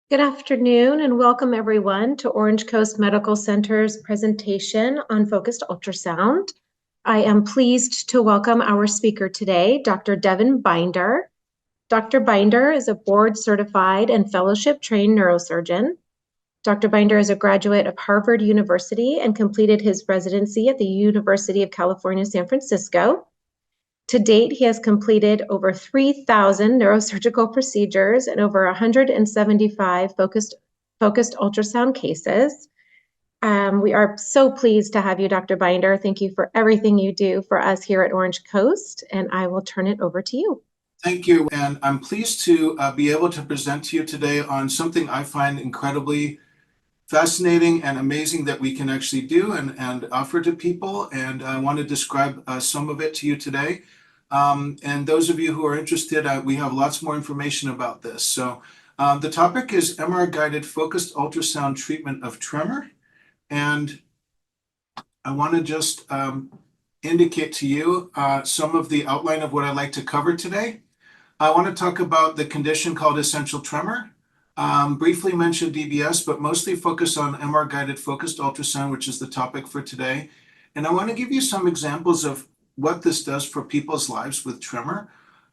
Good afternoon and welcome everyone to Orange Coast Medical Center's presentation on focused ultrasound. I am pleased to welcome our speaker today, Dr. Devin Binder. Dr. Binder is a board certified and fellowship trained neurosurgeon. Dr. Binder is a graduate of Harvard University and completed his residency at the University of California, San Francisco. To date, he has completed over 3,000 neurosurgical procedures and over 175 focused ultrasound cases. We are so pleased to have you, Dr. Binder. Thank you for everything you do for us here at Orange Coast, and I will turn it over to you. Thank you, and I'm pleased to be able to present to you today on something I find incredibly fascinating and amazing that we can actually do and offer to people, and I want to describe some of it to you today. And those of you who are interested, we have lots more information about this. So the topic is MR-guided focused ultrasound treatment of tremor, and I want to just indicate to you some of the outline of what I'd like to cover today. I want to talk about the condition called essential tremor, briefly mention DBS, but mostly focus on MR-guided focused ultrasound, which is the topic for today. And I want to give you some examples of what this does for people's lives with tremor,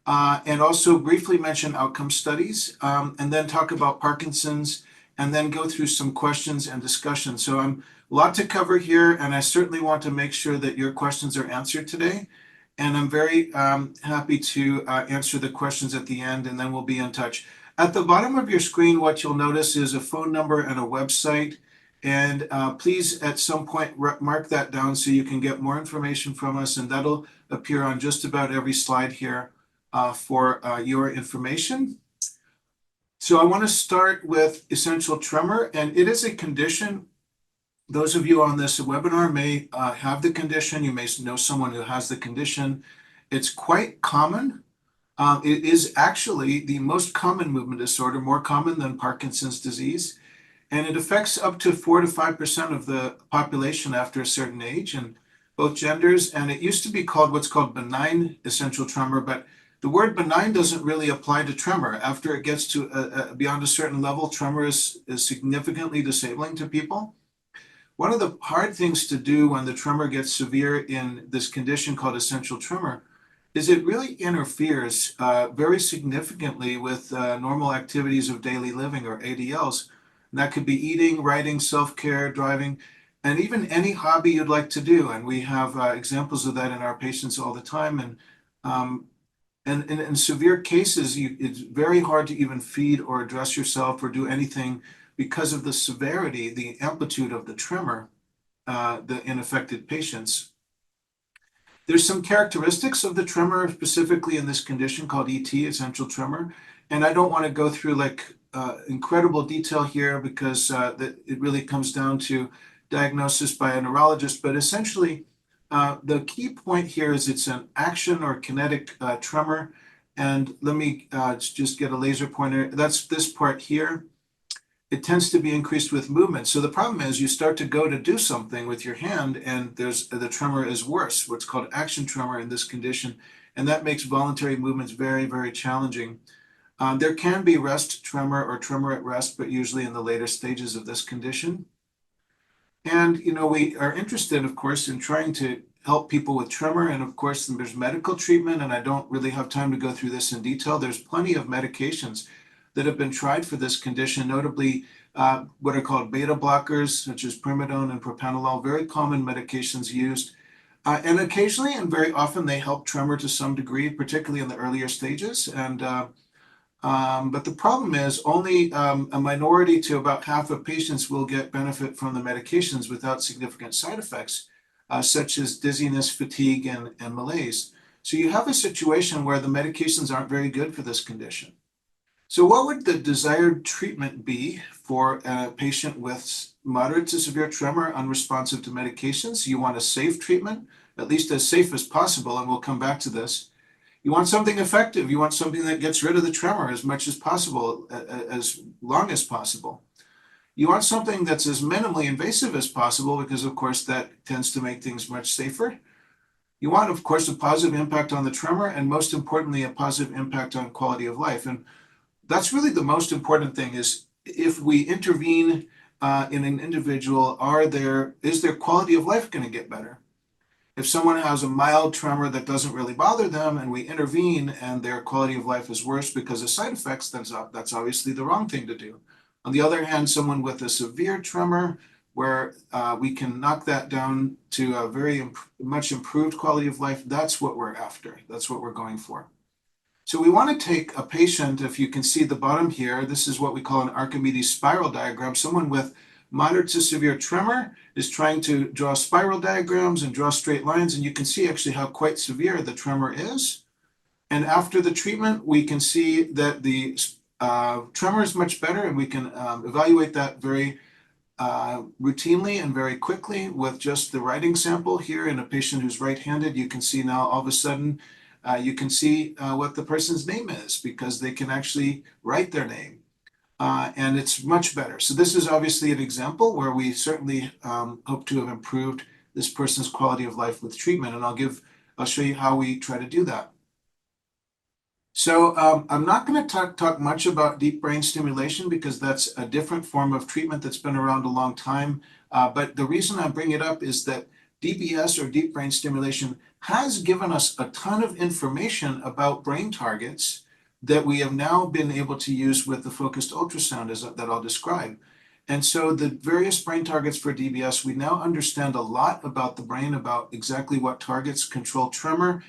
and also briefly mention outcome studies, and then talk about Parkinson's, and then go through some questions and discussion. So a lot to cover here, and I certainly want to make sure that your questions are answered today. And I'm very happy to answer the questions at the end, and then we'll be in touch. At the bottom of your screen, what you'll notice is a phone number and a website. And please, at some point, mark that down so you can get more information from us, and that'll appear on just about every slide here for your information. So I want to start with essential tremor, and it is a condition. Those of you on this webinar may have the condition. You may know someone who has the condition. It's quite common. It is actually the most common movement disorder, more common than Parkinson's disease. And it affects up to 4 to 5% of the population after a certain age, and both genders. And it used to be called what's called benign essential tremor, but the word benign doesn't really apply to tremor. After it gets to beyond a certain level, tremor is significantly disabling to people. One of the hard things to do when the tremor gets severe in this condition called essential tremor is it really interferes very significantly with normal activities of daily living, or ADLs. And that could be eating, writing, self-care, driving, and even any hobby you'd like to do. And we have examples of that in our patients all the time. And in severe cases, it's very hard to even feed or dress yourself or do anything because of the severity, the amplitude of the tremor in affected patients. There's some characteristics of the tremor, specifically in this condition called ET, essential tremor. And I don't want to go through incredible detail here because it really comes down to diagnosis by a neurologist. But essentially, the key point here is it's an action or kinetic tremor. And let me just get a laser pointer. That's this part here. It tends to be increased with movement. So the problem is you start to go to do something with your hand, and the tremor is worse, what's called action tremor in this condition. And that makes voluntary movements very, very challenging. There can be rest tremor or tremor at rest, but usually in the later stages of this condition. And, we are interested, of course, in trying to help people with tremor. And of course, there's medical treatment, and I don't really have time to go through this in detail. There's plenty of medications that have been tried for this condition, notably what are called beta blockers, such as primidone and propranolol, very common medications used. And occasionally and very often they help tremor to some degree, particularly in the earlier stages. But the problem is only a minority to about half of patients will get benefit from the medications without significant side effects, such as dizziness, fatigue, and malaise. So you have a situation where the medications aren't very good for this condition. So what would the desired treatment be for a patient with moderate to severe tremor unresponsive to medications? You want a safe treatment, at least as safe as possible, and we'll come back to this. You want something effective. You want something that gets rid of the tremor as much as possible, as long as possible. You want something that's as minimally invasive as possible because, of course, that tends to make things much safer. You want, of course, a positive impact on the tremor, and most importantly, a positive impact on quality of life. And that's really the most important thing is if we intervene in an individual, is their quality of life going to get better? If someone has a mild tremor that doesn't really bother them and we intervene and their quality of life is worse because of side effects, that's obviously the wrong thing to do. On the other hand, someone with a severe tremor where we can knock that down to a very much improved quality of life, that's what we're after. That's what we're going for. So we want to take a patient, if you can see the bottom here, this is what we call an Archimedes spiral diagram. Someone with moderate to severe tremor is trying to draw spiral diagrams and draw straight lines, and you can see actually how quite severe the tremor is. And after the treatment, we can see that the tremor is much better, and we can evaluate that very routinely and very quickly with just the writing sample here in a patient who's right-handed. You can see now all of a sudden you can see what the person's name is because they can actually write their name. And it's much better. So this is obviously an example where we certainly hope to have improved this person's quality of life with treatment. And I'll show you how we try to do that. So I'm not going to talk much about deep brain stimulation because that's a different form of treatment that's been around a long time. But the reason I bring it up is that DBS, or deep brain stimulation, has given us a ton of information about brain targets that we have now been able to use with the focused ultrasound that I'll describe. And so the various brain targets for DBS, we now understand a lot about the brain, about exactly what targets control tremor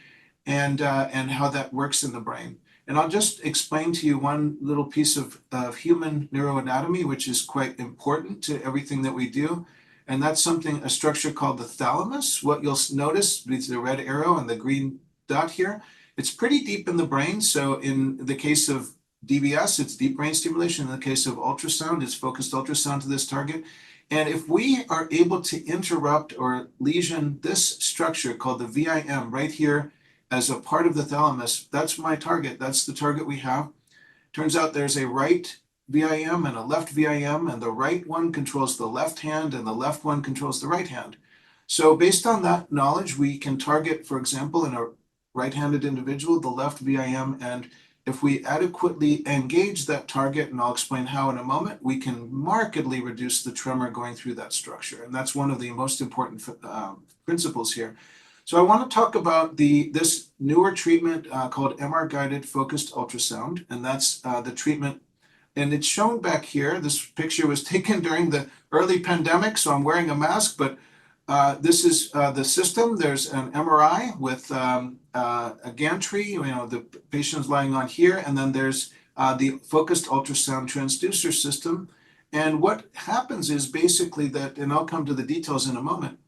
and how that works in the brain. And I'll just explain to you one little piece of human neuroanatomy, which is quite important to everything that we do. And that's a structure called the thalamus. What you'll notice with the red arrow and the green dot here, it's pretty deep in the brain. So in the case of DBS, it's deep brain stimulation. In the case of ultrasound, it's focused ultrasound to this target. And if we are able to interrupt or lesion this structure called the VIM right here as a part of the thalamus, that's my target. That's the target we have. Turns out there's a right VIM and a left VIM, and the right one controls the left hand and the left one controls the right hand. So based on that knowledge, we can target, for example, in a right-handed individual, the left VIM, and if we adequately engage that target, and I'll explain how in a moment, we can markedly reduce the tremor going through that structure. And that's one of the most important principles here. So I want to talk about this newer treatment called MR-guided focused ultrasound, and that's the treatment. And it's shown back here. This picture was taken during the early pandemic, so I'm wearing a mask, but this is the system. There's an MRI with a gantry, the patient's lying on here, and then there's the focused ultrasound transducer system. And what happens is basically that, and I'll come to the details in a moment,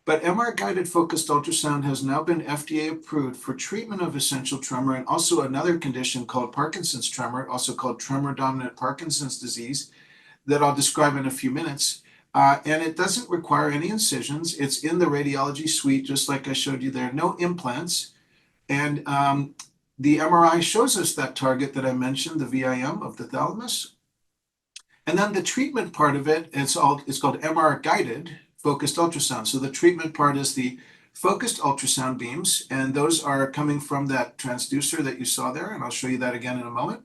but MR-guided focused ultrasound has now been FDA approved for treatment of essential tremor and also another condition called Parkinson's tremor, also called tremor-dominant Parkinson's disease, that I'll describe in a few minutes. And it doesn't require any incisions. It's in the radiology suite, just like I showed you there, no implants. And the MRI shows us that target that I mentioned, the VIM of the thalamus. And then the treatment part of it, it's called MR-guided focused ultrasound. So the treatment part is the focused ultrasound beams, and those are coming from that transducer that you saw there, and I'll show you that again in a moment.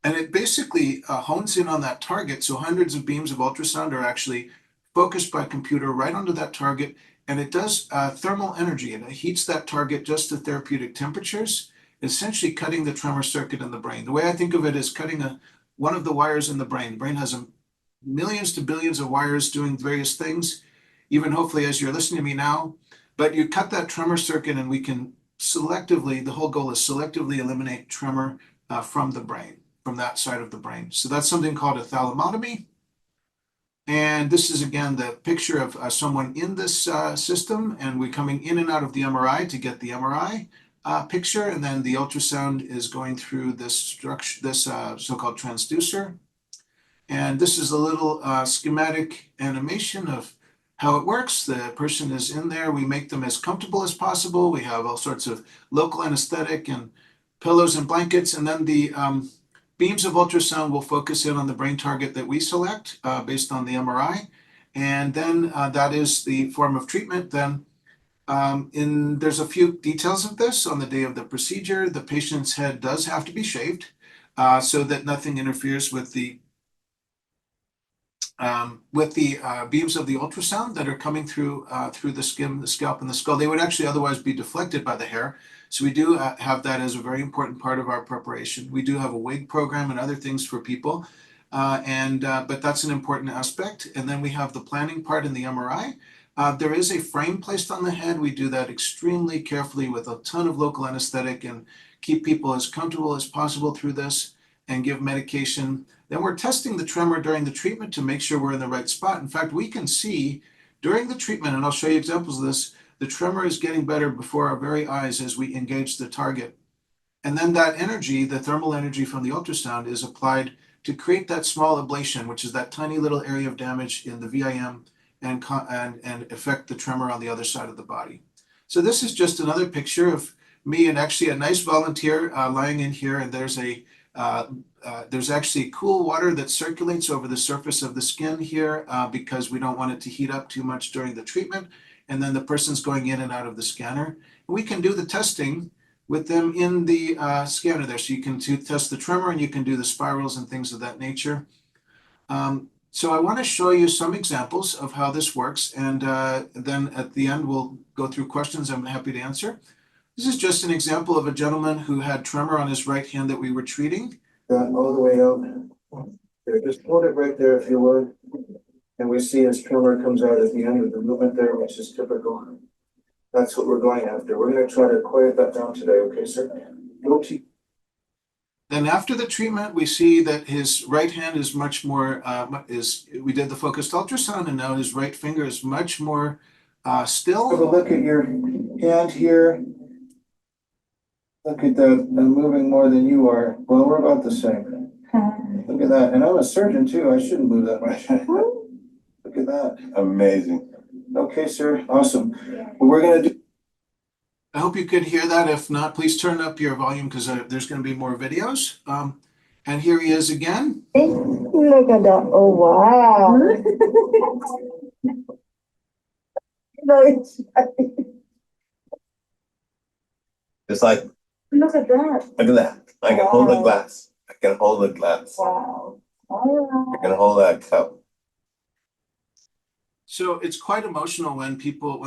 And it basically hones in on that target. So hundreds of beams of ultrasound are actually focused by computer right onto that target, and it does thermal energy, and it heats that target just to therapeutic temperatures, essentially cutting the tremor circuit in the brain. The way I think of it is cutting one of the wires in the brain. The brain has millions to billions of wires doing various things, even hopefully as you're listening to me now. But you cut that tremor circuit and we can selectively, the whole goal is selectively eliminate tremor from the brain, from that side of the brain. So that's something called a thalamotomy. And this is again the picture of someone in this system, and we're coming in and out of the MRI to get the MRI picture, and then the ultrasound is going through this structure, this so-called transducer. And this is a little schematic animation of how it works. The person is in there. We make them as comfortable as possible. We have all sorts of local anesthetic and pillows and blankets. And then the beams of ultrasound will focus in on the brain target that we select based on the MRI. And then that is the form of treatment. Then there's a few details of this. On the day of the procedure, the patient's head does have to be shaved. so that nothing interferes with the beams of the ultrasound that are coming through the skin, the scalp, and the skull. They would actually otherwise be deflected by the hair. So we do have that as a very important part of our preparation. We do have a wig program and other things for people, but that's an important aspect. And then we have the planning part in the MRI. There is a frame placed on the head. We do that extremely carefully with a ton of local anesthetic and keep people as comfortable as possible through this and give medication. Then we're testing the tremor during the treatment to make sure we're in the right spot. In fact, we can see during the treatment, and I'll show you examples of this, the tremor is getting better before our very eyes as we engage the target. And then that energy, the thermal energy from the ultrasound, is applied to create that small ablation, which is that tiny little area of damage in the VIM and affect the tremor on the other side of the body. So this is just another picture of me and actually a nice volunteer lying in here, and there's actually cool water that circulates over the surface of the skin here because we don't want it to heat up too much during the treatment. And then the person's going in and out of the scanner. And we can do the testing with them in the scanner there. So you can test the tremor and you can do the spirals and things of that nature. So I want to show you some examples of how this works. And then at the end, we'll go through questions I'm happy to answer. This is just an example of a gentleman who had tremor on his right hand that we were treating. All the way out. There, just hold it right there if you would. And we see his tremor comes out at the end of the movement there, which is typical. That's what we're going after. We're going to try to quiet that down today, okay, sir? Then after the treatment, we see that his right hand is much more, we did the focused ultrasound, and now his right finger is much more still. Have a look at your hand here. Look at that, I'm moving more than you are. Well, we're about the same. Look at that, and I'm a surgeon too, I shouldn't move that much. Look at that. Amazing. Okay, sir, awesome. Well, we're gonna do. I hope you could hear that. If not, please turn up your volume because there's going to be more videos. And here he is again. Look at that. Oh, wow. It's like, Look at that. look at that. I can hold the glass. I can hold the glass. Wow. I can hold that cup. So it's quite emotional when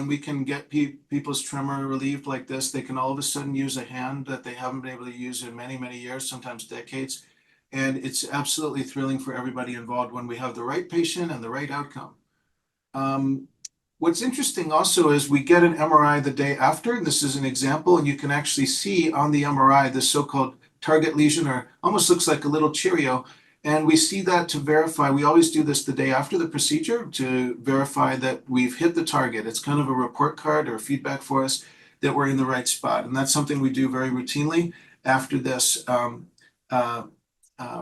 we can get people's tremor relieved like this. They can all of a sudden use a hand that they haven't been able to use in many, many years, sometimes decades. And it's absolutely thrilling for everybody involved when we have the right patient and the right outcome. What's interesting also is we get an MRI the day after. This is an example, and you can actually see on the MRI this so-called target lesion, or almost looks like a little Cheerio. And we see that to verify. We always do this the day after the procedure to verify that we've hit the target. It's kind of a report card or feedback for us that we're in the right spot. And that's something we do very routinely after this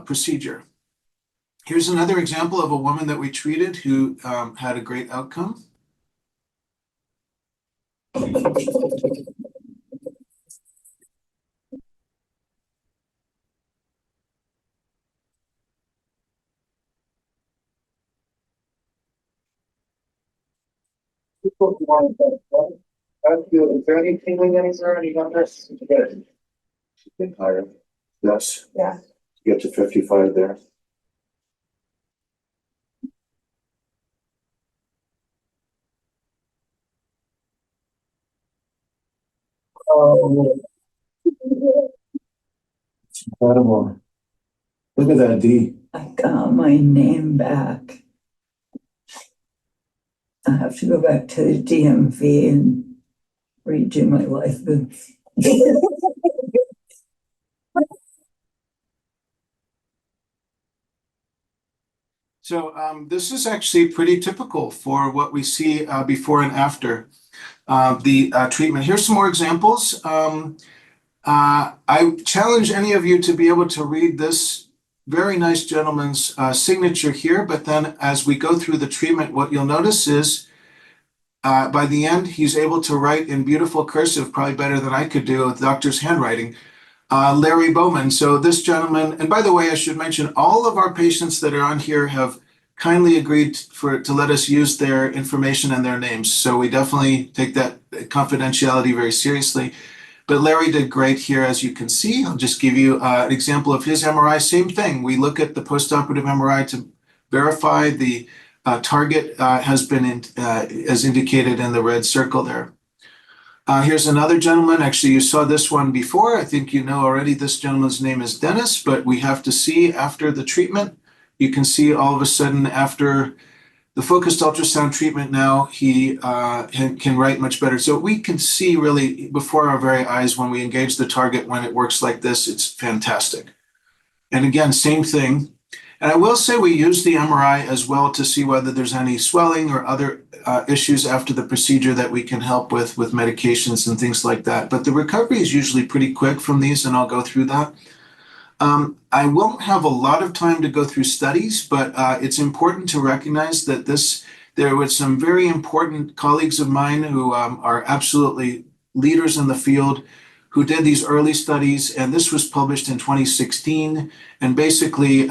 procedure. Here's another example of a woman that we treated who had a great outcome. Is there any tingling anywhere? Any numbers? Good. Been higher. Yes. Yeah. Get to 55 there. Oh. It's incredible. Look at that D. I got my name back. I have to go back to the DMV and redo my license. So this is actually pretty typical for what we see before and after the treatment. Here's some more examples. I challenge any of you to be able to read this very nice gentleman's signature here, but then as we go through the treatment, what you'll notice is by the end, he's able to write in beautiful cursive, probably better than I could do with doctor's handwriting, Larry Bowman. So this gentleman, and by the way, I should mention all of our patients that are on here have kindly agreed to let us use their information and their names. So we definitely take that confidentiality very seriously. But Larry did great here, as you can see. I'll just give you an example of his MRI. Same thing. We look at the postoperative MRI to verify the target has been as indicated in the red circle there. Here's another gentleman. Actually, you saw this one before. I think you know already this gentleman's name is Dennis, but we have to see after the treatment. You can see all of a sudden after the focused ultrasound treatment now, he can write much better. So we can see really before our very eyes when we engage the target, when it works like this, it's fantastic. And again, same thing. And I will say we use the MRI as well to see whether there's any swelling or other issues after the procedure that we can help with medications and things like that. But the recovery is usually pretty quick from these, and I'll go through that. I won't have a lot of time to go through studies, but it's important to recognize that there were some very important colleagues of mine who are absolutely leaders in the field who did these early studies, and this was published in 2016. And basically,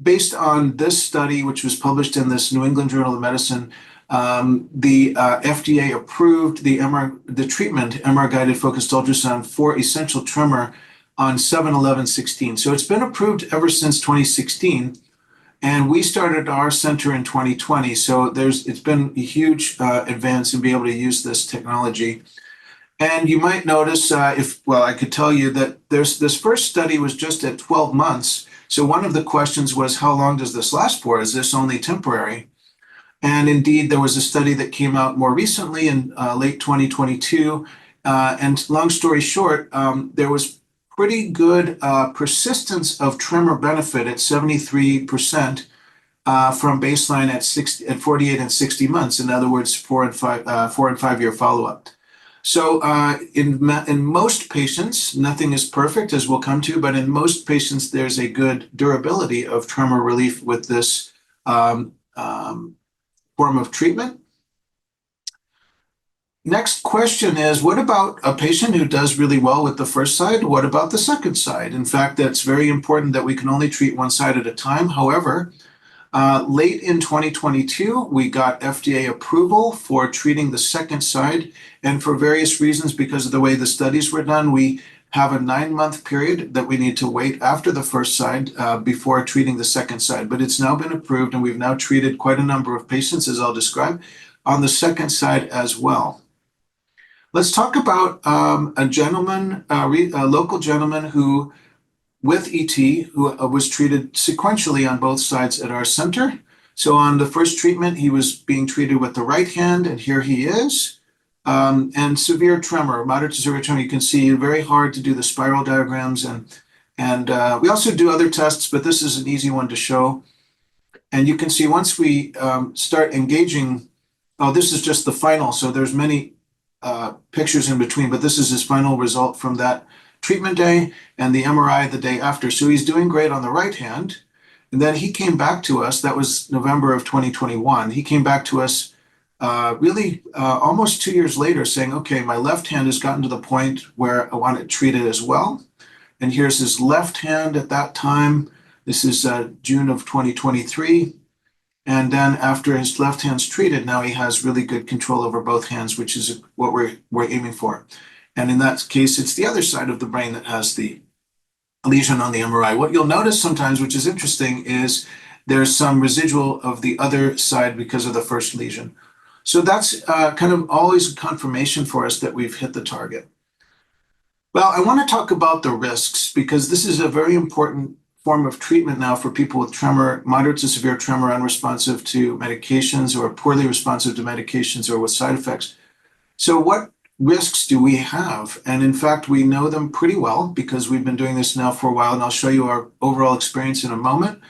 based on this study, which was published in this New England Journal of Medicine, the FDA approved the treatment MR-guided focused ultrasound for essential tremor on 7/11/16. So it's been approved ever since 2016, and we started our center in 2020. So it's been a huge advance in being able to use this technology. And you might notice, I could tell you that this first study was just at 12 months. So one of the questions was, how long does this last for? Is this only temporary? And indeed, there was a study that came out more recently in late 2022. And long story short, there was pretty good persistence of tremor benefit at 73% from baseline at 48 and 60 months. In other words, 4 and 5 year follow-up. So in most patients, nothing is perfect, as we'll come to, but in most patients, there's a good durability of tremor relief with this form of treatment. Next question is, what about a patient who does really well with the first side? What about the second side? In fact, that's very important that we can only treat one side at a time. However, late in 2022, we got FDA approval for treating the second side. And for various reasons, because of the way the studies were done, we have a 9-month period that we need to wait after the first side before treating the second side. But it's now been approved, and we've now treated quite a number of patients, as I'll describe, on the second side as well. Let's talk about a local gentleman who, with ET, who was treated sequentially on both sides at our center. So on the first treatment, he was being treated with the right hand, and here he is. And severe tremor, moderate to severe tremor. You can see very hard to do the spiral diagrams, and we also do other tests, but this is an easy one to show. And you can see once we start engaging, this is just the final. So there's many pictures in between, but this is his final result from that treatment day and the MRI the day after. So he's doing great on the right hand. And then he came back to us, that was November of 2021. He came back to us almost 2 years later saying, okay, my left hand has gotten to the point where I want it treated as well. And here's his left hand at that time. This is June of 2023. And then after his left hand's treated, now he has really good control over both hands, which is what we're aiming for. And in that case, it's the other side of the brain that has the lesion on the MRI. What you'll notice sometimes, which is interesting, is there's some residual of the other side because of the first lesion. So that's kind of always a confirmation for us that we've hit the target. Well, I want to talk about the risks, because this is a very important form of treatment now for people with tremor, moderate to severe tremor, unresponsive to medications or poorly responsive to medications or with side effects. So what risks do we have? And in fact, we know them pretty well because we've been doing this now for a while, and I'll show you our overall experience in a moment.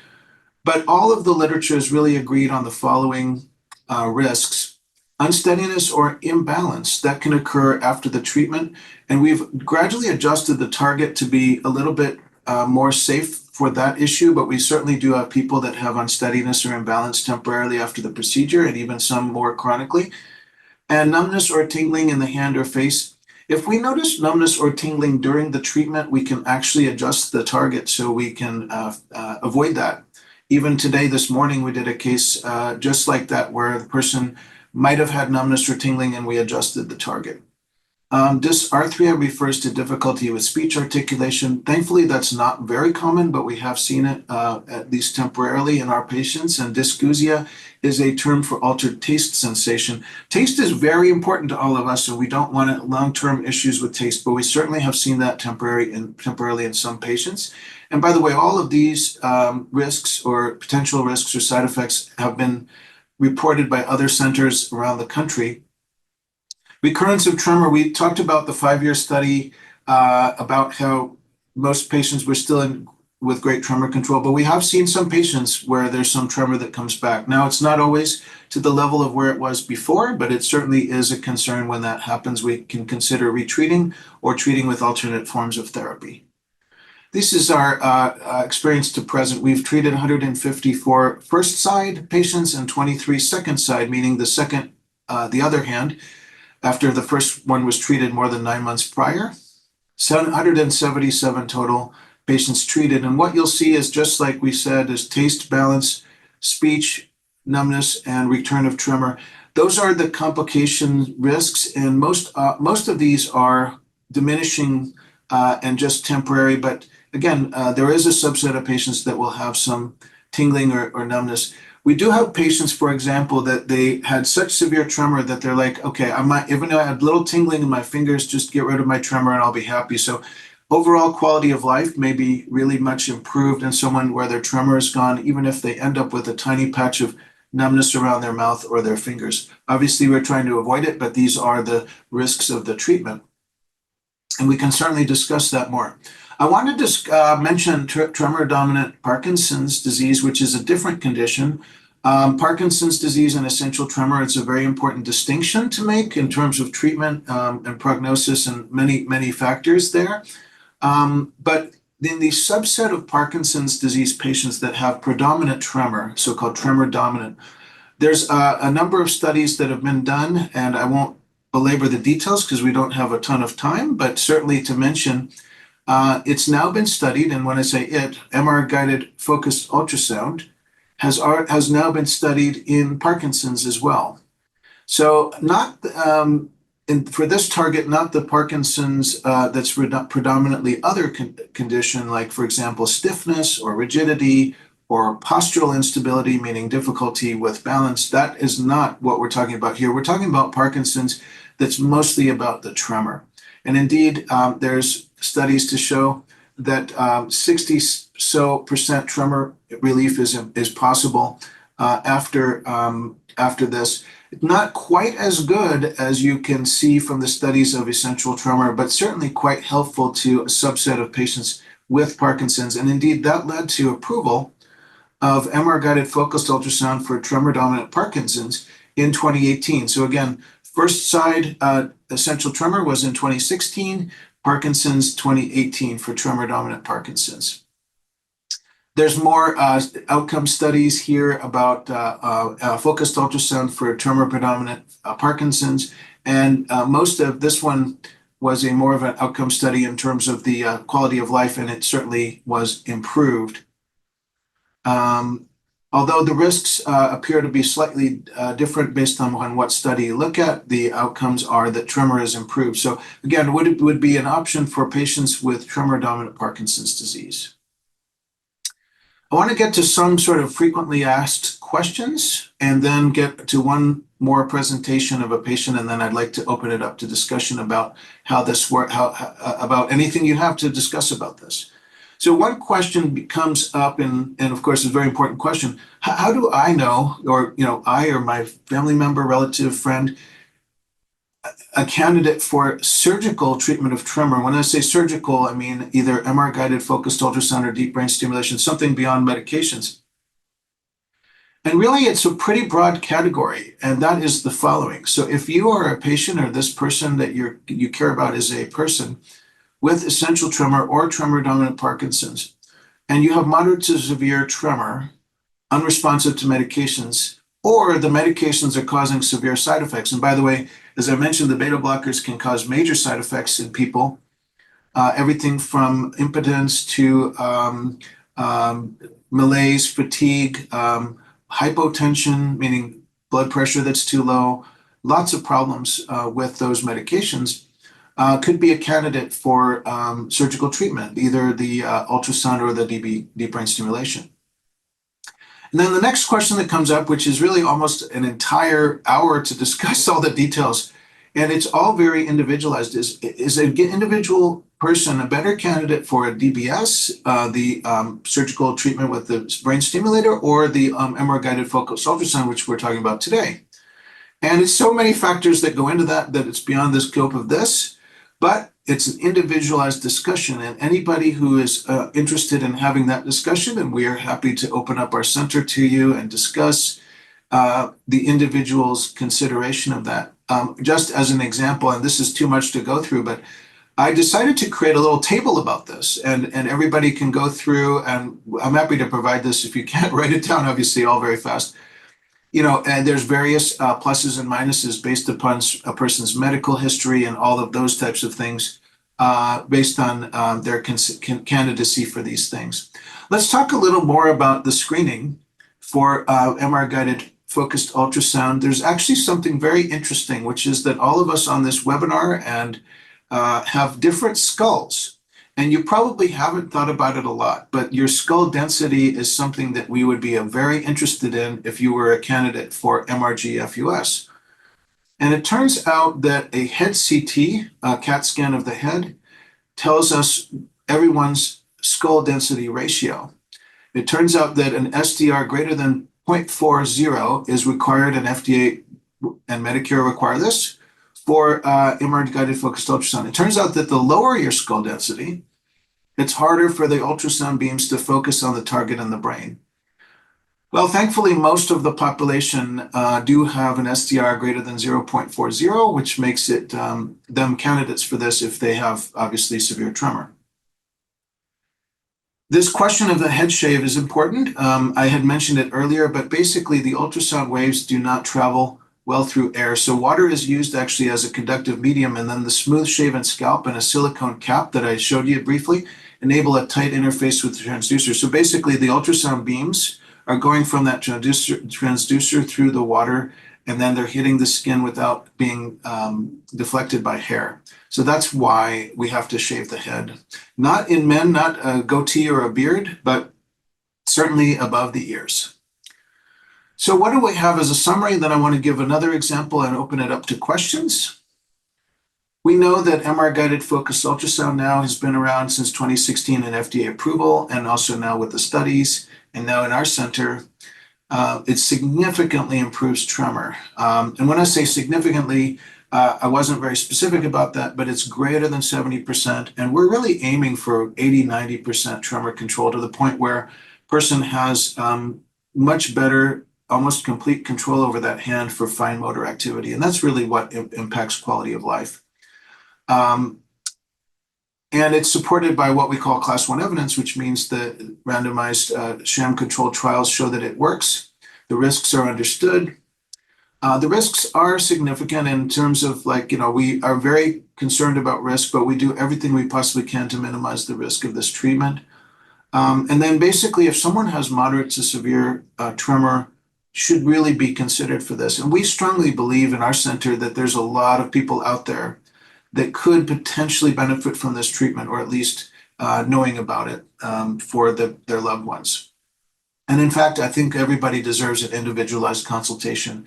But all of the literature is really agreed on the following risks: unsteadiness or imbalance that can occur after the treatment. And we've gradually adjusted the target to be a little bit more safe for that issue, but we certainly do have people that have unsteadiness or imbalance temporarily after the procedure, and even some more chronically. And numbness or tingling in the hand or face. If we notice numbness or tingling during the treatment, we can actually adjust the target so we can avoid that. Even today, this morning, we did a case just like that, where the person might have had numbness or tingling, and we adjusted the target. Dysarthria refers to difficulty with speech articulation. Thankfully, that's not very common, but we have seen it at least temporarily in our patients. And dysgeusia is a term for altered taste sensation. Taste is very important to all of us, and we don't want long-term issues with taste, but we certainly have seen that temporarily in some patients. And by the way, all of these risks or potential risks or side effects have been reported by other centers around the country. Recurrence of tremor, we talked about the 5-year study about how most patients were still in with great tremor control, but we have seen some patients where there's some tremor that comes back. Now, it's not always to the level of where it was before, but it certainly is a concern when that happens. We can consider retreating or treating with alternate forms of therapy. This is our experience to present. We've treated 154 first side patients and 23 second side, meaning the other hand, after the first one was treated more than 9 months prior. 777 total patients treated. And what you'll see is, just like we said, is taste, balance, speech, numbness, and return of tremor. Those are the complication risks, and most of these are diminishing and just temporary. But again, there is a subset of patients that will have some tingling or numbness. We do have patients, for example, that they had such severe tremor that they're like, okay, even though I had little tingling in my fingers, just get rid of my tremor and I'll be happy. So overall quality of life may be really much improved in someone where their tremor is gone, even if they end up with a tiny patch of numbness around their mouth or their fingers. Obviously, we're trying to avoid it, but these are the risks of the treatment. And we can certainly discuss that more. I wanted to mention tremor-dominant Parkinson's disease, which is a different condition. Parkinson's disease and essential tremor, it's a very important distinction to make in terms of treatment and prognosis and many factors there. But in the subset of Parkinson's disease patients that have predominant tremor, so-called tremor dominant, there's a number of studies that have been done, and I won't belabor the details because we don't have a ton of time, but certainly to mention, it's now been studied, and when I say it, MR-guided focused ultrasound has now been studied in Parkinson's as well. So not for this target, not the Parkinson's that's predominantly other condition, like, for example, stiffness or rigidity or postural instability, meaning difficulty with balance. That is not what we're talking about here. We're talking about Parkinson's that's mostly about the tremor. And indeed, there's studies to show that 60% tremor relief is possible after this. Not quite as good as you can see from the studies of essential tremor, but certainly quite helpful to a subset of patients with Parkinson's. And indeed, that led to approval of MR-guided focused ultrasound for tremor-dominant Parkinson's in 2018. So again, first side essential tremor was in 2016, Parkinson's 2018 for tremor-dominant Parkinson's. There's more outcome studies here about focused ultrasound for tremor-predominant Parkinson's, and most of this one was more of an outcome study in terms of the quality of life, and it certainly was improved. Although the risks appear to be slightly different based on what study you look at, the outcomes are that tremor is improved. So again, would be an option for patients with tremor-dominant Parkinson's disease. I want to get to some sort of frequently asked questions and then get to one more presentation of a patient, and then I'd like to open it up to discussion about how this works, about anything you have to discuss about this. So one question comes up, and of course, a very important question: how do I know, or I or my family member, relative, friend, a candidate for surgical treatment of tremor? When I say surgical, I mean either MR-guided focused ultrasound or deep brain stimulation, something beyond medications. And really, it's a pretty broad category, and that is the following. So if you are a patient, or this person that you care about is a person with essential tremor or tremor-dominant Parkinson's, and you have moderate to severe tremor, unresponsive to medications, or the medications are causing severe side effects. And by the way, as I mentioned, the beta blockers can cause major side effects in people, everything from impotence to malaise, fatigue, hypotension, meaning blood pressure that's too low, lots of problems with those medications. could be a candidate for surgical treatment, either the ultrasound or the deep brain stimulation. And then the next question that comes up, which is really almost an entire hour to discuss all the details, and it's all very individualized, is an individual person a better candidate for a DBS, the surgical treatment with the brain stimulator, or the MR-guided focused ultrasound, which we're talking about today? And it's so many factors that go into that it's beyond the scope of this, but it's an individualized discussion, and anybody who is interested in having that discussion, and we are happy to open up our center to you and discuss the individual's consideration of that. Just as an example, and this is too much to go through, but I decided to create a little table about this, and everybody can go through, and I'm happy to provide this if you can't write it down, obviously, all very fast. And there's various pluses and minuses based upon a person's medical history and all of those types of things based on their candidacy for these things. Let's talk a little more about the screening for MR-guided focused ultrasound. There's actually something very interesting, which is that all of us on this webinar and have different skulls. And you probably haven't thought about it a lot, but your skull density is something that we would be very interested in if you were a candidate for MRG-FUS. And it turns out that a head CT, a CAT scan of the head, tells us everyone's skull density ratio. It turns out that an SDR greater than 0.40 is required, and FDA and Medicare require this for MR-guided focused ultrasound. It turns out that the lower your skull density, it's harder for the ultrasound beams to focus on the target in the brain. Well, thankfully, most of the population do have an SDR greater than 0.40, which makes it them candidates for this if they have, obviously, severe tremor. This question of the head shave is important. I had mentioned it earlier, but basically the ultrasound waves do not travel well through air. So water is used actually as a conductive medium, and then the smooth shaven scalp and a silicone cap that I showed you briefly enable a tight interface with the transducer. So basically the ultrasound beams are going from that transducer through the water, and then they're hitting the skin without being deflected by hair. So that's why we have to shave the head. Not in men, not a goatee or a beard, but certainly above the ears. So what do we have as a summary? Then I want to give another example and open it up to questions. We know that MR-guided focused ultrasound now has been around since 2016 in FDA approval, and also now with the studies, and now in our center, it significantly improves tremor. And when I say significantly, I wasn't very specific about that, but it's greater than 70%, and we're really aiming for 80-90% tremor control to the point where a person has much better, almost complete control over that hand for fine motor activity, and that's really what impacts quality of life. And it's supported by what we call class 1 evidence, which means that randomized sham controlled trials show that it works. The risks are understood. The risks are significant in terms of we are very concerned about risk, but we do everything we possibly can to minimize the risk of this treatment. And then basically, if someone has moderate to severe tremor, should really be considered for this. And we strongly believe in our center that there's a lot of people out there that could potentially benefit from this treatment, or at least knowing about it for their loved ones. And in fact, I think everybody deserves an individualized consultation,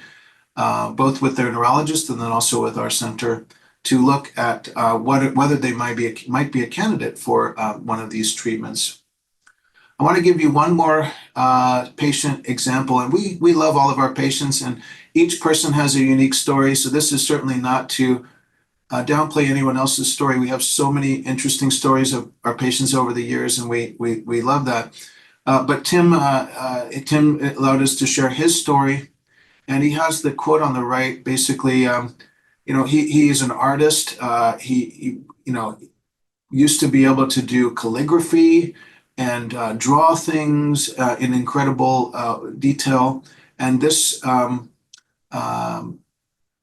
both with their neurologist and then also with our center, to look at whether they might be a candidate for one of these treatments. I want to give you one more patient example, and we love all of our patients, and each person has a unique story, so this is certainly not to downplay anyone else's story. We have so many interesting stories of our patients over the years, and we love that. But Tim allowed us to share his story, and he has the quote on the right. Basically, he is an artist. He used to be able to do calligraphy and draw things in incredible detail. And this,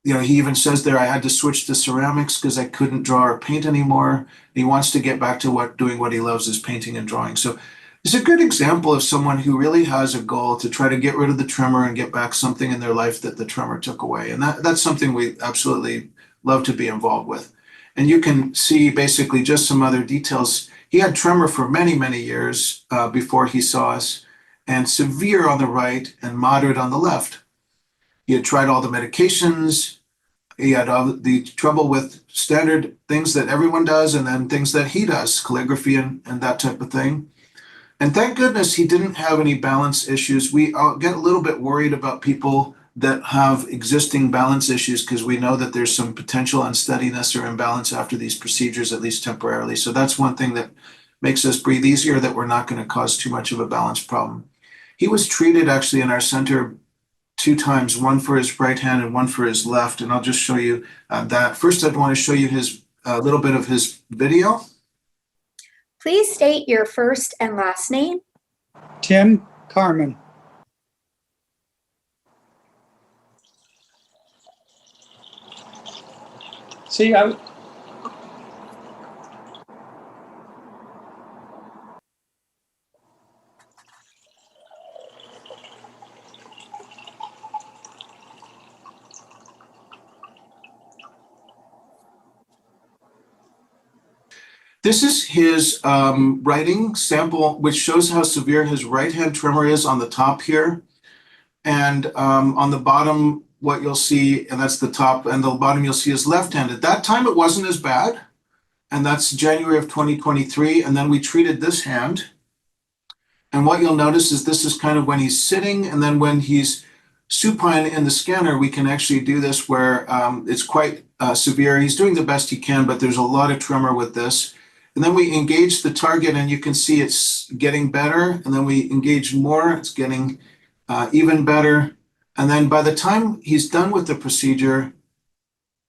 he even says there, I had to switch to ceramics because I couldn't draw or paint anymore. He wants to get back to doing what he loves, is painting and drawing. So it's a good example of someone who really has a goal to try to get rid of the tremor and get back something in their life that the tremor took away. And that's something we absolutely love to be involved with. And you can see basically just some other details. He had tremor for many, many years before he saw us, and severe on the right and moderate on the left. He had tried all the medications. He had all the trouble with standard things that everyone does, and then things that he does, calligraphy and that type of thing. And thank goodness he didn't have any balance issues. We get a little bit worried about people that have existing balance issues because we know that there's some potential unsteadiness or imbalance after these procedures, at least temporarily. So that's one thing that makes us breathe easier, that we're not going to cause too much of a balance problem. He was treated actually in our center 2 times, one for his right hand and one for his left. And I'll just show you that. First, I'd want to show you his a little bit of his video. Please state your first and last name. Tim Carmen. See, This is his writing sample, which shows how severe his right hand tremor is on the top here. And on the bottom, what you'll see, and that's the top, and the bottom you'll see is left hand. At that time, it wasn't as bad. And that's January of 2023. And then we treated this hand. And what you'll notice is this is kind of when he's sitting, and then when he's supine in the scanner, we can actually do this where it's quite severe. He's doing the best he can, but there's a lot of tremor with this. And then we engage the target, and you can see it's getting better. And then we engage more, it's getting even better. And then by the time he's done with the procedure,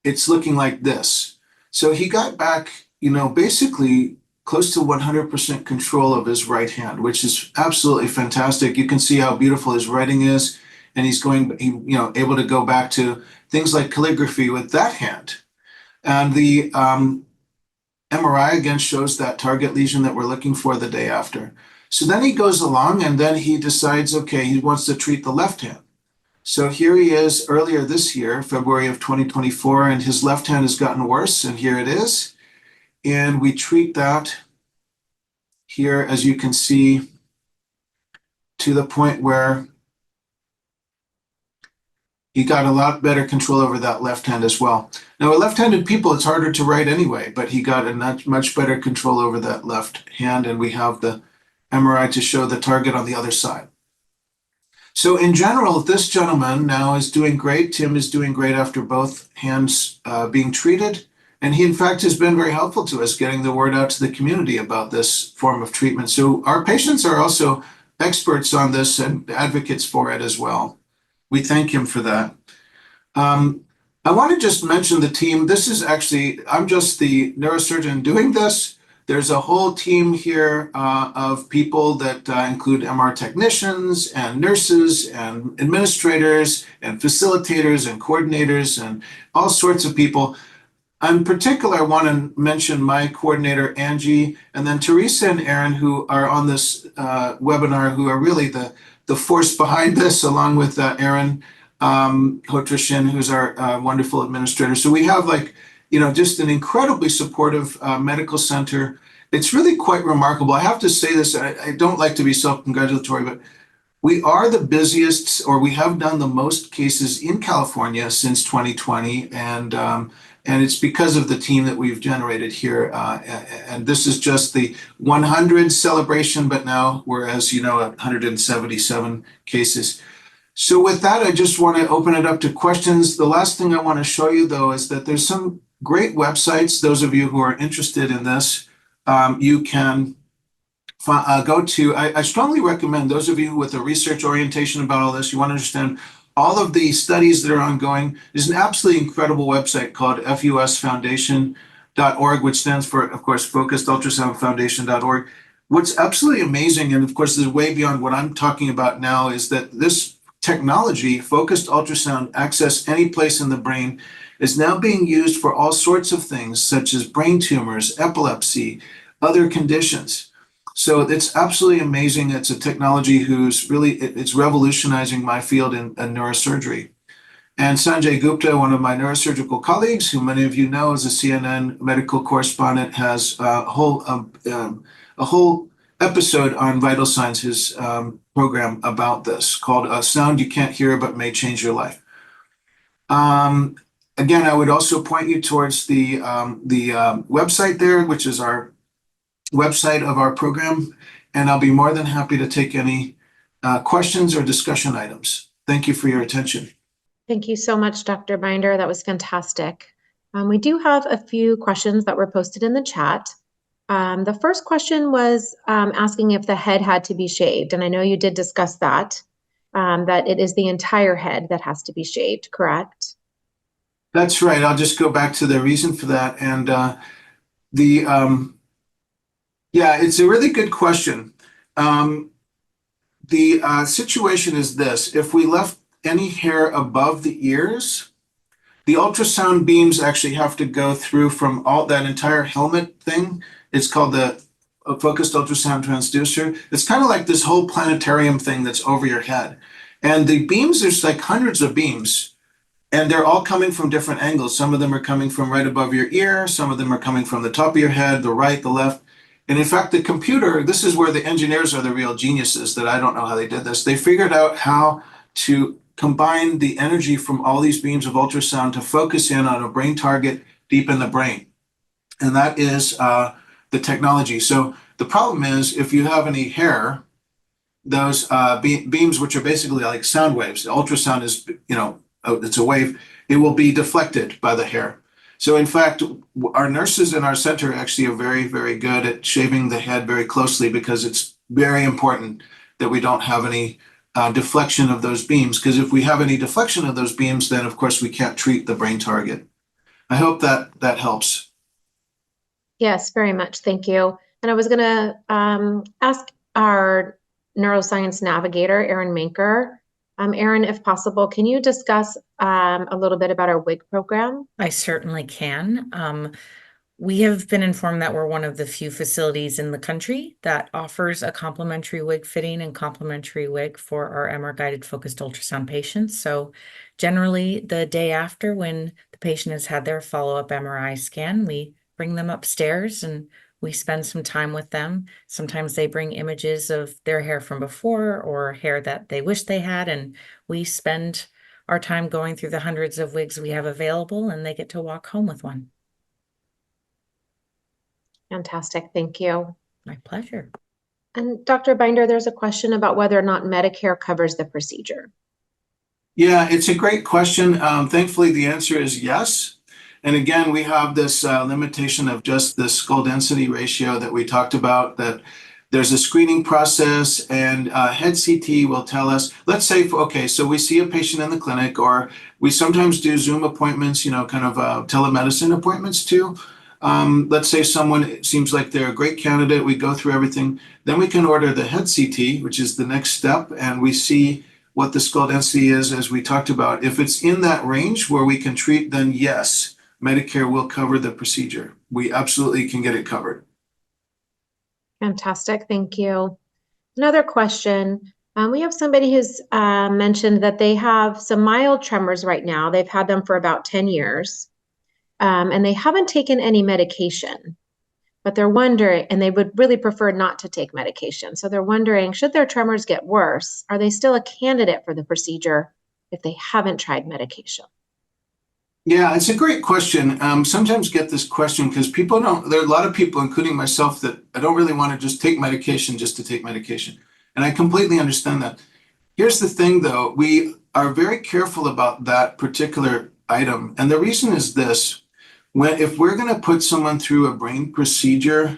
it's looking like this. So he got back, basically close to 100% control of his right hand, which is absolutely fantastic. You can see how beautiful his writing is, and he's able to go back to things like calligraphy with that hand. And the MRI again shows that target lesion that we're looking for the day after. So then he goes along, and then he decides, okay, he wants to treat the left hand. So here he is earlier this year, February of 2024, and his left hand has gotten worse, and here it is. And we treat that here, as you can see, to the point where he got a lot better control over that left hand as well. Now, with left-handed people, it's harder to write anyway, but he got a much better control over that left hand, and we have the MRI to show the target on the other side. So in general, this gentleman now is doing great. Tim is doing great after both hands being treated. And he, in fact, has been very helpful to us getting the word out to the community about this form of treatment. So our patients are also experts on this and advocates for it as well. We thank him for that. I want to just mention the team. This is actually, I'm just the neurosurgeon doing this. There's a whole team here of people that include MR technicians and nurses and administrators and facilitators and coordinators and all sorts of people. In particular, I want to mention my coordinator, Angie, and then Teresa and Aaron, who are on this webinar, who are really the force behind this, along with Aaron Hotrishin, who's our wonderful administrator. So we have just an incredibly supportive medical center. It's really quite remarkable. I have to say this, I don't like to be self-congratulatory, but we are the busiest, or we have done the most cases in California since 2020. And it's because of the team that we've generated here. And this is just the 100 celebration, but now we're, as you know, at 177 cases. So with that, I just want to open it up to questions. The last thing I want to show you, though, is that there's some great websites. Those of you who are interested in this, you can go to, I strongly recommend those of you with a research orientation about all this, you want to understand all of the studies that are ongoing. There's an absolutely incredible website called fusfoundation.org, which stands for, of course, Focused Ultrasound Foundation.org. What's absolutely amazing, and of course, this is way beyond what I'm talking about now, is that this technology, focused ultrasound, access any place in the brain, is now being used for all sorts of things, such as brain tumors, epilepsy, other conditions. So it's absolutely amazing. It's a technology it's revolutionizing my field in neurosurgery. And Sanjay Gupta, one of my neurosurgical colleagues, who many of you know is a CNN medical correspondent, has a whole episode on Vital Signs, his program about this, called Sound You Can't Hear But May Change Your Life. Again, I would also point you towards the website there, which is our website of our program, and I'll be more than happy to take any questions or discussion items. Thank you for your attention. Thank you so much, Dr. Binder. That was fantastic. We do have a few questions that were posted in the chat. The first question was asking if the head had to be shaved, and I know you did discuss that, that it is the entire head that has to be shaved, correct? That's right. I'll just go back to the reason for that. And yeah, it's a really good question. The situation is this: if we left any hair above the ears, the ultrasound beams actually have to go through from all that entire helmet thing. It's called the focused ultrasound transducer. It's kind of like this whole planetarium thing that's over your head. And the beams, there's like hundreds of beams, and they're all coming from different angles. Some of them are coming from right above your ear. Some of them are coming from the top of your head, the right, the left. And in fact, the computer, this is where the engineers are the real geniuses, that I don't know how they did this. They figured out how to combine the energy from all these beams of ultrasound to focus in on a brain target deep in the brain. And that is the technology. So the problem is, if you have any hair, those beams, which are basically like sound waves, the ultrasound is, it's a wave, it will be deflected by the hair. So in fact, our nurses in our center actually are very, very good at shaving the head very closely, because it's very important that we don't have any deflection of those beams, because if we have any deflection of those beams, then of course we can't treat the brain target. I hope that helps. Yes, very much. Thank you. And I was going to ask our neuroscience navigator, Erin Manker. Erin, if possible, can you discuss a little bit about our WIG program? I certainly can. We have been informed that we're one of the few facilities in the country that offers a complimentary wig fitting and complimentary wig for our MR-guided focused ultrasound patients. So generally, the day after, when the patient has had their follow-up MRI scan, we bring them upstairs and we spend some time with them. Sometimes they bring images of their hair from before or hair that they wish they had, and we spend our time going through the hundreds of wigs we have available, and they get to walk home with one. Fantastic. Thank you. My pleasure. And Dr. Binder, there's a question about whether or not Medicare covers the procedure. Yeah, it's a great question. Thankfully, the answer is yes. And again, we have this limitation of just the skull density ratio that we talked about, that there's a screening process, and head CT will tell us, let's say, okay, so we see a patient in the clinic, or we sometimes do Zoom appointments, kind of telemedicine appointments too. Let's say someone seems like they're a great candidate, we go through everything, then we can order the head CT, which is the next step, and we see what the skull density is, as we talked about. If it's in that range where we can treat, then yes, Medicare will cover the procedure. We absolutely can get it covered. Fantastic. Thank you. Another question. We have somebody who's mentioned that they have some mild tremors right now. They've had them for about 10 years. And they haven't taken any medication, but they're wondering, and they would really prefer not to take medication. So they're wondering, should their tremors get worse, are they still a candidate for the procedure if they haven't tried medication? Yeah, it's a great question. Sometimes get this question because there are a lot of people, including myself, that I don't really want to just take medication just to take medication. And I completely understand that. Here's the thing though, we are very careful about that particular item. And the reason is this: if we're going to put someone through a brain procedure,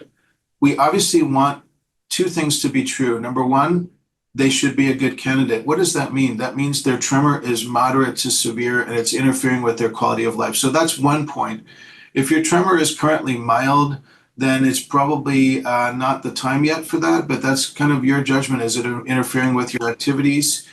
we obviously want two things to be true. Number one, they should be a good candidate. What does that mean? That means their tremor is moderate to severe and it's interfering with their quality of life. So that's one point. If your tremor is currently mild, then it's probably not the time yet for that, but that's kind of your judgment. Is it interfering with your activities?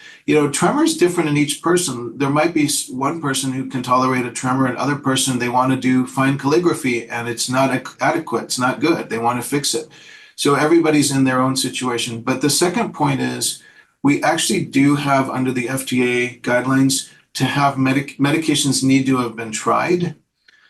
Tremor is different in each person. There might be one person who can tolerate a tremor, and other person, they want to do fine calligraphy and it's not adequate, it's not good, they want to fix it. So everybody's in their own situation. But the second point is, we actually do have, under the FDA guidelines, to have medications need to have been tried.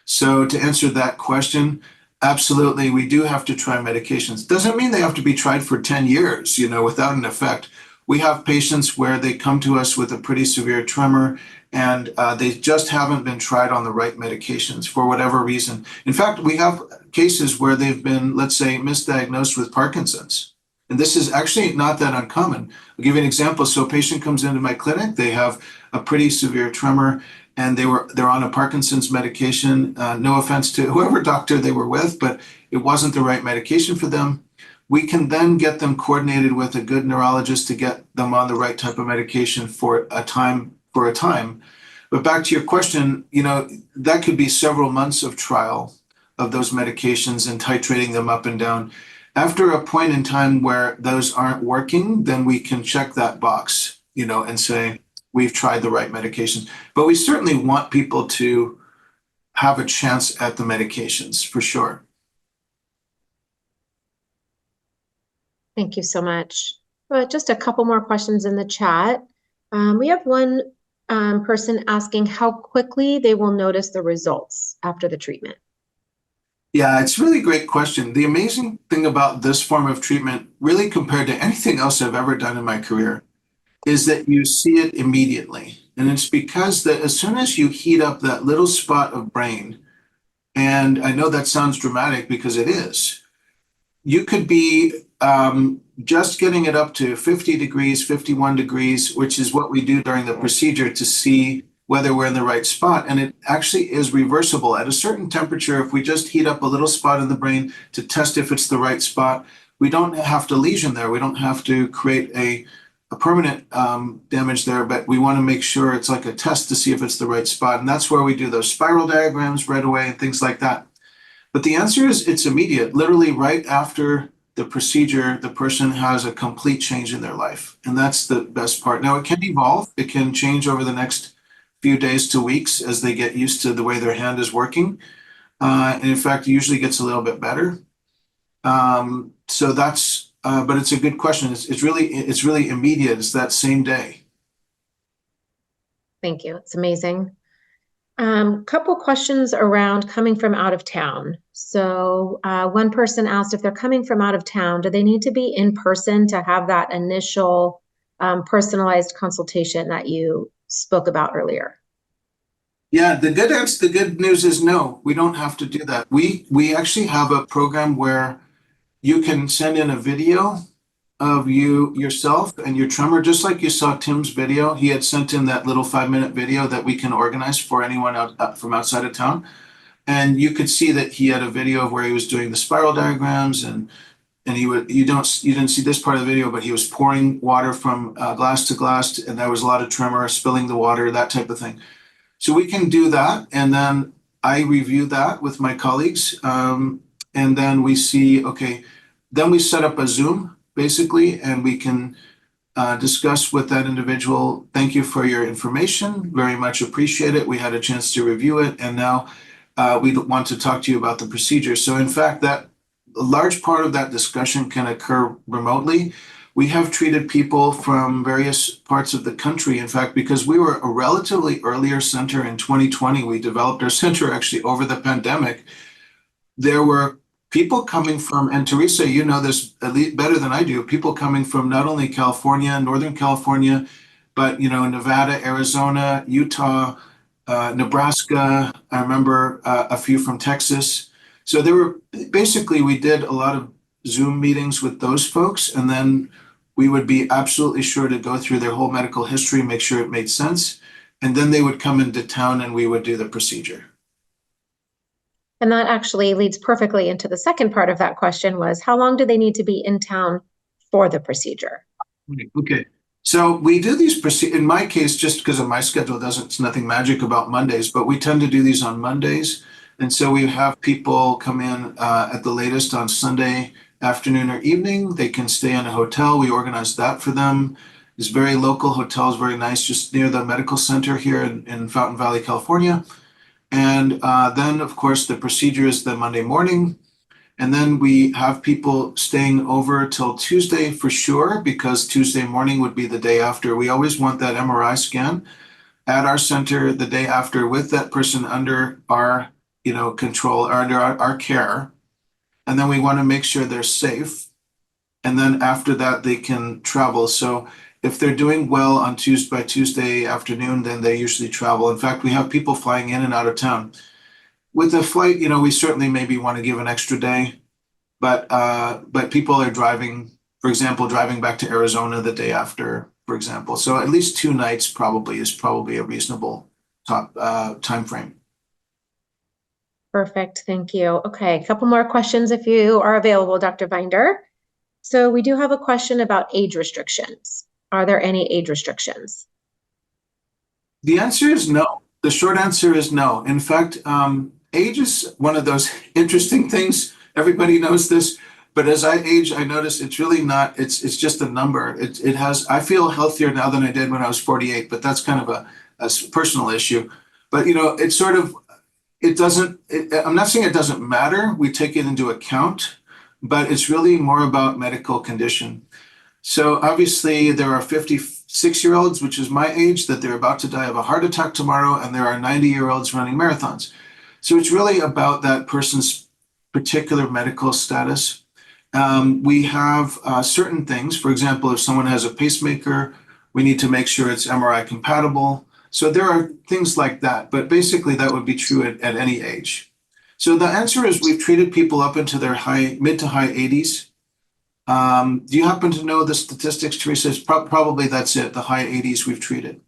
So to answer that question, absolutely, we do have to try medications. Doesn't mean they have to be tried for 10 years, without an effect. We have patients where they come to us with a pretty severe tremor and they just haven't been tried on the right medications for whatever reason. In fact, we have cases where they've been, let's say, misdiagnosed with Parkinson's. And this is actually not that uncommon. I'll give you an example. So a patient comes into my clinic, they have a pretty severe tremor, and they're on a Parkinson's medication. No offense to whoever doctor they were with, but it wasn't the right medication for them. We can then get them coordinated with a good neurologist to get them on the right type of medication for a time. But back to your question, that could be several months of trial of those medications and titrating them up and down. After a point in time where those aren't working, then we can check that box, and say, we've tried the right medications. But we certainly want people to have a chance at the medications, for sure. Thank you so much. Just a couple more questions in the chat. We have one person asking how quickly they will notice the results after the treatment. Yeah, it's really a great question. The amazing thing about this form of treatment, really compared to anything else I've ever done in my career, is that you see it immediately. And it's because that as soon as you heat up that little spot of brain, and I know that sounds dramatic because it is, you could be just getting it up to 50 degrees, 51 degrees, which is what we do during the procedure to see whether we're in the right spot. And it actually is reversible. At a certain temperature, if we just heat up a little spot in the brain to test if it's the right spot, we don't have to lesion there. We don't have to create a permanent damage there, but we want to make sure it's like a test to see if it's the right spot. And that's where we do those spiral diagrams right away and things like that. But the answer is it's immediate. Literally right after the procedure, the person has a complete change in their life. And that's the best part. Now, it can evolve. It can change over the next few days to weeks as they get used to the way their hand is working. And in fact, it usually gets a little bit better. So that's, but it's a good question. It's really immediate. It's that same day. Thank you. It's amazing. Couple questions around coming from out of town. So one person asked if they're coming from out of town, do they need to be in person to have that initial personalized consultation that you spoke about earlier? Yeah, the good news is no, we don't have to do that. We actually have a program where you can send in a video of yourself and your tremor, just like you saw Tim's video. He had sent in that little 5-minute video that we can organize for anyone from outside of town. And you could see that he had a video of where he was doing the spiral diagrams and you didn't see this part of the video, but he was pouring water from glass to glass, and there was a lot of tremor, spilling the water, that type of thing. So we can do that, and then I review that with my colleagues, and then we see, okay, then we set up a Zoom, basically, and we can discuss with that individual, thank you for your information, very much appreciate it. We had a chance to review it, and now we want to talk to you about the procedure. So in fact, that a large part of that discussion can occur remotely. We have treated people from various parts of the country. In fact, because we were a relatively earlier center in 2020, we developed our center actually over the pandemic. There were people coming from, and Teresa, you know this at least better than I do, people coming from not only California, Northern California, but Nevada, Arizona, Utah, Nebraska. I remember a few from Texas. So we did a lot of Zoom meetings with those folks, and then we would be absolutely sure to go through their whole medical history, make sure it made sense, and then they would come into town and we would do the procedure. And that actually leads perfectly into the second part of that question was, how long do they need to be in town for the procedure? Okay. So we do these in my case, just because of my schedule, it's nothing magic about Mondays, but we tend to do these on Mondays. And so we have people come in at the latest on Sunday afternoon or evening. They can stay in a hotel. We organize that for them. It's very local hotels, very nice, just near the medical center here in Fountain Valley, California. And then, of course, the procedure is the Monday morning. And then we have people staying over till Tuesday for sure, because Tuesday morning would be the day after. We always want that MRI scan at our center the day after with that person under our, control or under our care. And then we want to make sure they're safe. And then after that, they can travel. So if they're doing well on Tuesday afternoon, then they usually travel. In fact, we have people flying in and out of town. With the flight, we certainly maybe want to give an extra day, but people are driving, for example, driving back to Arizona the day after, for example. So at least 2 nights is probably a reasonable time frame. Perfect, thank you. Okay, a couple more questions if you are available, Dr. Binder. So we do have a question about age restrictions. Are there any age restrictions? The answer is no. The short answer is no. In fact, age is one of those interesting things. Everybody knows this, but as I age, I notice it's really not, it's just a number. I feel healthier now than I did when I was 48, but that's kind of a personal issue. But, it's sort of, I'm not saying it doesn't matter. We take it into account, but it's really more about medical condition. So obviously there are 56-year-olds, which is my age, that they're about to die of a heart attack tomorrow, and there are 90-year-olds running marathons. So it's really about that person's particular medical status. We have certain things. For example, if someone has a pacemaker, we need to make sure it's MRI compatible. So there are things like that, but basically that would be true at any age. So the answer is we've treated people up into their mid to high 80s. Do you happen to know the statistics, Teresa? Probably that's it, the high 80s we've treated.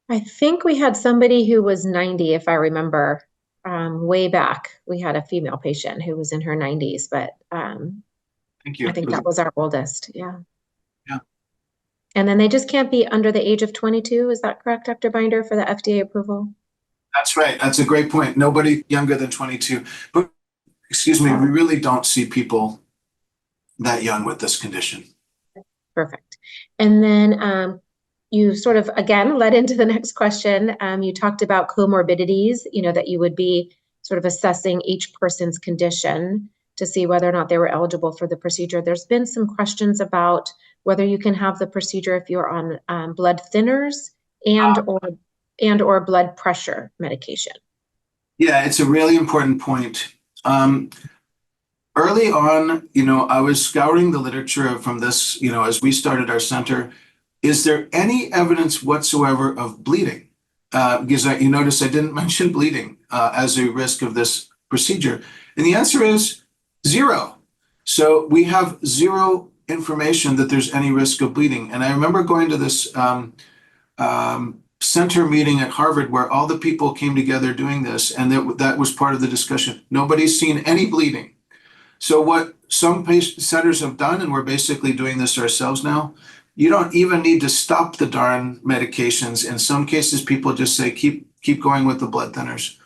I think we had somebody who was 90, if I remember, way back. We had a female patient who was in her 90s, but Thank you. I think that was our oldest, yeah. Yeah. And then they just can't be under the age of 22, is that correct, Dr. Binder, for the FDA approval? That's right. That's a great point. Nobody younger than 22. But, excuse me, we really don't see people that young with this condition. Perfect. And then you sort of, again, led into the next question. You talked about comorbidities, that you would be sort of assessing each person's condition to see whether or not they were eligible for the procedure. There's been some questions about whether you can have the procedure if you're on blood thinners and or blood pressure medication. Yeah, it's a really important point. Early on, I was scouring the literature from this, as we started our center. Is there any evidence whatsoever of bleeding? Because you notice I didn't mention bleeding as a risk of this procedure. And the answer is 0. So we have 0 information that there's any risk of bleeding. And I remember going to this center meeting at Harvard where all the people came together doing this, and that was part of the discussion. Nobody's seen any bleeding. So what some centers have done, and we're basically doing this ourselves now, you don't even need to stop the darn medications. In some cases, people just say, keep going with the blood thinners.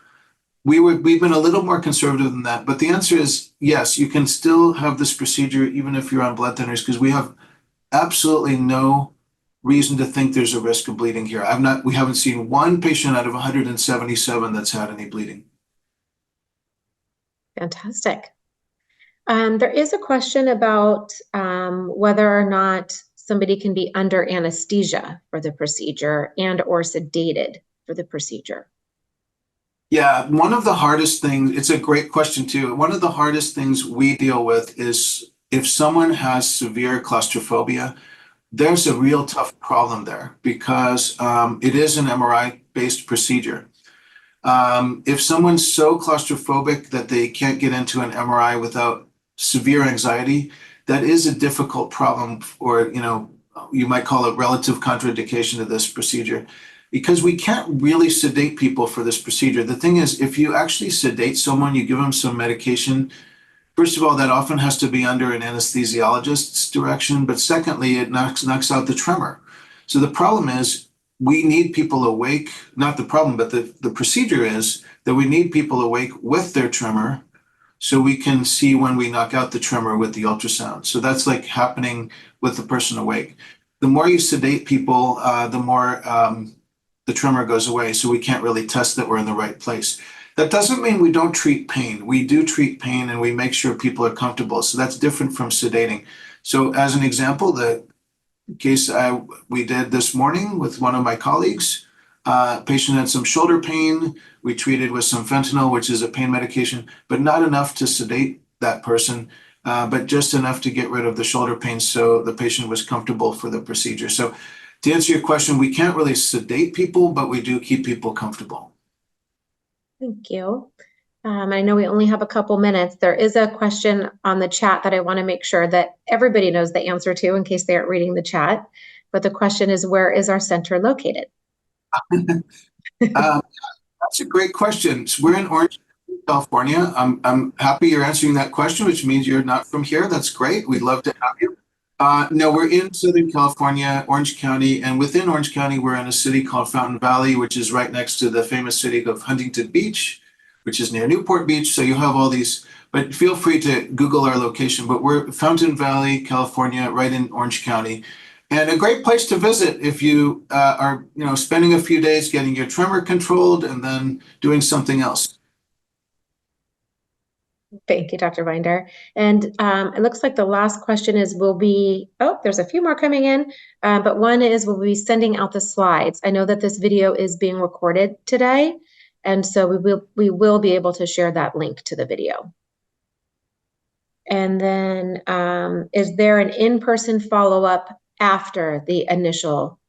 We've been a little more conservative than that, but the answer is yes, you can still have this procedure even if you're on blood thinners, because we have absolutely no reason to think there's a risk of bleeding here. We haven't seen one patient out of 177 that's had any bleeding. Fantastic. There is a question about whether or not somebody can be under anesthesia for the procedure and or sedated for the procedure. Yeah, one of the hardest things, it's a great question too. One of the hardest things we deal with is if someone has severe claustrophobia, there's a real tough problem there because it is an MRI-based procedure. If someone's so claustrophobic that they can't get into an MRI without severe anxiety, that is a difficult problem, or you might call it relative contraindication to this procedure, because we can't really sedate people for this procedure. The thing is, if you actually sedate someone, you give them some medication, first of all, that often has to be under an anesthesiologist's direction, but secondly, it knocks out the tremor. So the problem is we need people awake, not the problem, but the procedure is that we need people awake with their tremor so we can see when we knock out the tremor with the ultrasound. So that's like happening with the person awake. The more you sedate people, the more the tremor goes away. So we can't really test that we're in the right place. That doesn't mean we don't treat pain. We do treat pain and we make sure people are comfortable. So that's different from sedating. So as an example, the case we did this morning with one of my colleagues. Patient had some shoulder pain. We treated with some fentanyl, which is a pain medication, but not enough to sedate that person, but just enough to get rid of the shoulder pain so the patient was comfortable for the procedure. So to answer your question, we can't really sedate people, but we do keep people comfortable. Thank you. I know we only have a couple minutes. There is a question on the chat that I want to make sure that everybody knows the answer to in case they aren't reading the chat. But the question is, where is our center located? That's a great question. So we're in Orange, California. I'm happy you're answering that question, which means you're not from here. That's great. We'd love to have you. No, we're in Southern California, Orange County, and within Orange County, we're in a city called Fountain Valley, which is right next to the famous city of Huntington Beach, which is near Newport Beach. So you have all these, but feel free to Google our location. But we're Fountain Valley, California, right in Orange County. And a great place to visit if you are, spending a few days getting your tremor controlled and then doing something else. Thank you, Dr. Binder. And it looks like the last question is, there's a few more coming in, but one is, will we be sending out the slides? I know that this video is being recorded today, and so we will be able to share that link to the video. And then is there an in-person follow-up after the initial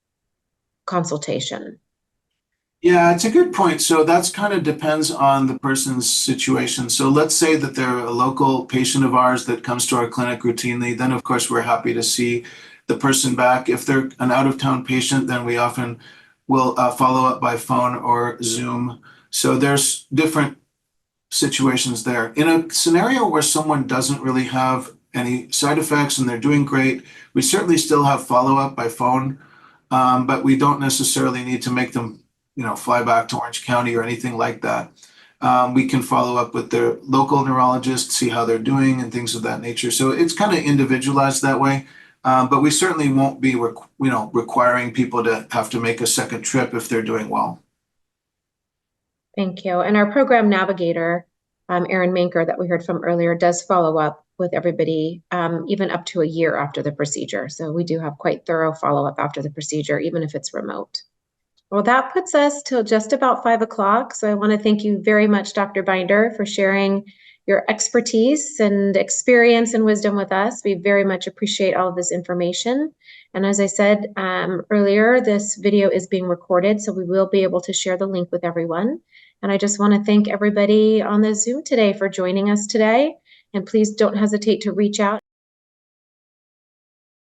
consultation? Yeah, it's a good point. So that's kind of depends on the person's situation. So let's say that they're a local patient of ours that comes to our clinic routinely. Then, of course, we're happy to see the person back. If they're an out-of-town patient, then we often will follow up by phone or Zoom. So there's different situations there. In a scenario where someone doesn't really have any side effects and they're doing great, we certainly still have follow-up by phone, but we don't necessarily need to make them fly back to Orange County or anything like that. We can follow up with their local neurologist, see how they're doing and things of that nature. So it's kind of individualized that way. But we certainly won't be, requiring people to have to make a second trip if they're doing well. Thank you. And our program navigator, Erin Manker, that we heard from earlier, does follow up with everybody even up to a year after the procedure. So we do have quite thorough follow-up after the procedure, even if it's remote. Well, that puts us till just about 5 o'clock. So I want to thank you very much, Dr. Binder, for sharing your expertise and experience and wisdom with us. We very much appreciate all of this information. And as I said earlier, this video is being recorded, so we will be able to share the link with everyone. And I just want to thank everybody on the Zoom today for joining us today. And please don't hesitate to reach out.